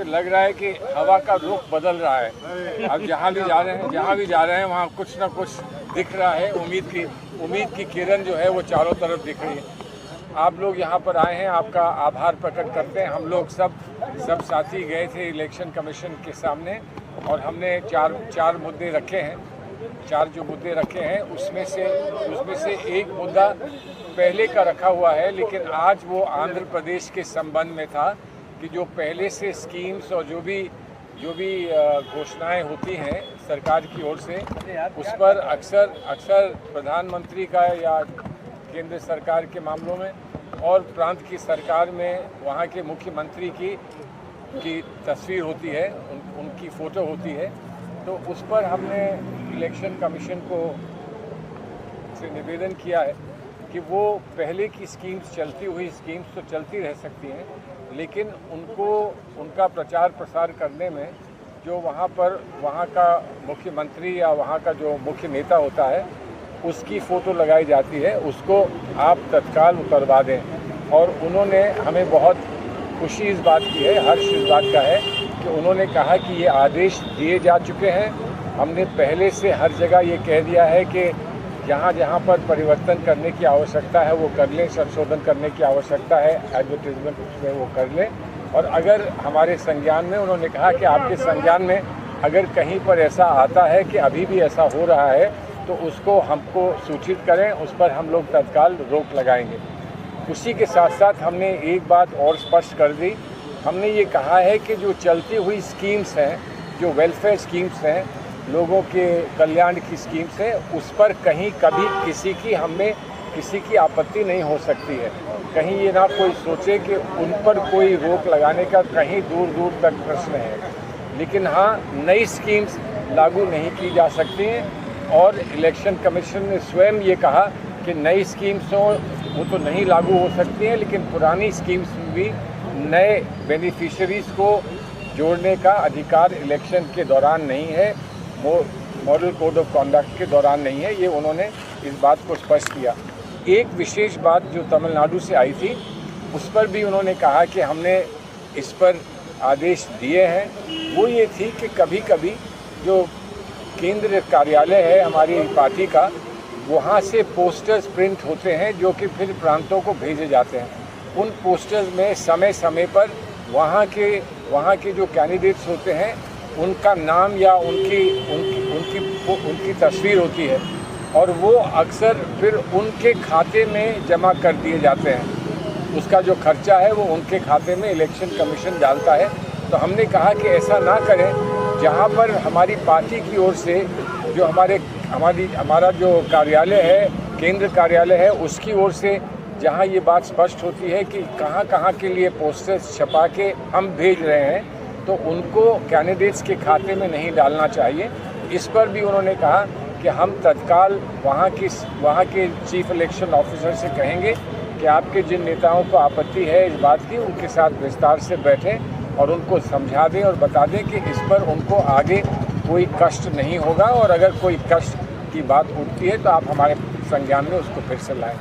फिर लग रहा है कि हवा का रुख बदल रहा है। अब जहाँ भी जा रहे हैं वहाँ कुछ ना कुछ दिख रहा है। उम्मीद की किरण जो है वो चारों तरफ दिख रही है। आप लोग यहाँ पर आए हैं, आपका आभार प्रकट करते हैं। हम लोग सब साथी गए थे इलेक्शन कमीशन के सामने और हमने चार मुद्दे रखे हैं। चार जो मुद्दे रखे हैं उसमें से एक मुद्दा पहले का रखा हुआ है, लेकिन आज वो आंध्र प्रदेश के संबंध में था कि जो पहले से स्कीम्स और जो भी घोषणाएं होती हैं सरकार की ओर से, उस पर अक्सर प्रधानमंत्री का या केंद्र सरकार के मामलों में और प्रांत की सरकार में वहाँ के मुख्यमंत्री की तस्वीर होती है, उनकी फ़ोटो होती है। तो उस पर हमने इलेक्शन कमीशन को से निवेदन किया है कि वो पहले की स्कीम्स, चलती हुई स्कीम्स तो चलती रह सकती हैं, लेकिन उनका प्रचार प्रसार करने में जो वहाँ का मुख्यमंत्री या वहाँ का जो मुख्य नेता होता है उसकी फ़ोटो लगाई जाती है, उसको आप तत्काल उतरवा दें। और उन्होंने हमें बहुत खुशी इस बात की है, हर्ष इस बात का है कि उन्होंने कहा कि ये आदेश दिए जा चुके हैं। हमने पहले से हर जगह ये कह दिया है कि जहाँ पर परिवर्तन करने की आवश्यकता है वो कर लें, संशोधन करने की आवश्यकता है एडवर्टीजमेंट में वो कर लें। और अगर हमारे संज्ञान में, उन्होंने कहा कि आपके संज्ञान में अगर कहीं पर ऐसा आता है कि अभी भी ऐसा हो रहा है तो उसको हमको सूचित करें, उस पर हम लोग तत्काल रोक लगाएंगे। उसी के साथ साथ हमने एक बात और स्पष्ट कर दी। हमने ये कहा है कि जो चलती हुई स्कीम्स हैं, जो वेलफेयर स्कीम्स हैं, लोगों के कल्याण की स्कीम्स हैं, उस पर कहीं कभी किसी की आपत्ति नहीं हो सकती है। कहीं ये ना कोई सोचे कि उन पर कोई रोक लगाने का कहीं दूर तक प्रश्न है। लेकिन हाँ, नई स्कीम्स लागू नहीं की जा सकती हैं और इलेक्शन कमीशन ने स्वयं ये कहा कि नई स्कीम्स वो तो नहीं लागू हो सकती हैं, लेकिन पुरानी स्कीम्स में भी नए बेनिफिशरीज़ को जोड़ने का अधिकार इलेक्शन के दौरान नहीं है, मॉडल कोड ऑफ कॉन्डक्ट के दौरान नहीं है। ये उन्होंने इस बात को स्पष्ट किया। एक विशेष बात जो तमिलनाडु से आई थी उस पर भी उन्होंने कहा कि हमने इस पर आदेश दिए हैं। वो ये थी कि कभी कभी जो केंद्र कार्यालय है हमारी पार्टी का, वहाँ से पोस्टर्स प्रिंट होते हैं जो कि फिर प्रांतों को भेजे जाते हैं। उन पोस्टर्स में समय समय पर वहाँ के जो कैंडिडेट्स होते हैं उनका नाम या उनकी तस्वीर होती है और वो अक्सर फिर उनके खाते में जमा कर दिए जाते हैं। उसका जो खर्चा है वो उनके खाते में इलेक्शन कमीशन डालता है। तो हमने कहा कि ऐसा ना करें। जहाँ पर हमारी पार्टी की ओर से जो हमारा जो कार्यालय है, केंद्र कार्यालय है, उसकी ओर से जहाँ ये बात स्पष्ट होती है कि कहाँ के लिए पोस्टर्स छपा के हम भेज रहे हैं, तो उनको कैंडिडेट्स के खाते में नहीं डालना चाहिए। इस पर भी उन्होंने कहा कि हम तत्काल वहाँ के चीफ इलेक्शन ऑफिसर से कहेंगे कि आपके जिन नेताओं को आपत्ति है इस बात की, उनके साथ विस्तार से बैठें और उनको समझा दें और बता दें कि इस पर उनको आगे कोई कष्ट नहीं होगा और अगर कोई कष्ट की बात उठती है तो आप हमारे संज्ञान में उसको फिर से लाएं।